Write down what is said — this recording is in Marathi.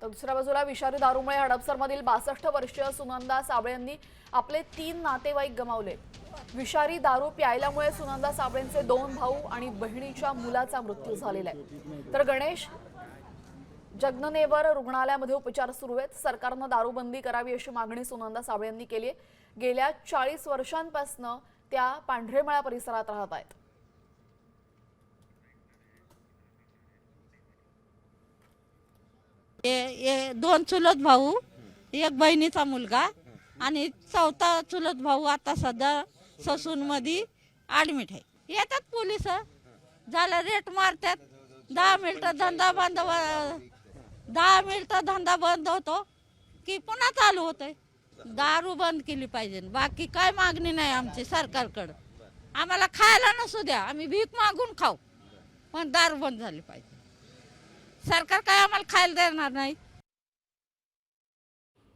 तर दुसऱ्या बाजूला विषारी दारूमुळे हडपसरमधील 62 वर्षीय सुनंदा साबळे यांनी आपले 3 नातेवाईक गमावले। विषारी दारू प्यायल्यामुळे सुनंदा साबळेंचे 2 भाऊ आणि बहिणीच्या मुलाचा मृत्यू झालेला आहे। तर गणेश जगननेवर रुग्णालयामध्ये उपचार सुरू आहेत। सरकारने दारूबंदी करावी अशी मागणी सुनंदा साबळे यांनी केली आहे। गेल्या 40 वर्षांपासून त्या पांढरेमळा परिसरात राहत आहेत। दोन चुलत भाऊ, एक बहिणीचा मुलगा आणि चौथा चुलत भाऊ आता सध्या ससूनमध्ये ॲडमिट आहे। येतात पोलिस, झालं रेट मारतात, 10 मिनिटं धंदा बंद 10 मिनिटं धंदा बंद होतो की पुन्हा चालू होतंय। दारू बंद केली पाहिजे, बाकी काय मागणी नाही आमची सरकारकडं। आम्हाला खायला नसू द्या, आम्ही भीक मागून खाऊ, पण दारू बंद झाली पाहिजे। सरकार काय आम्हाला खायला देणार नाही।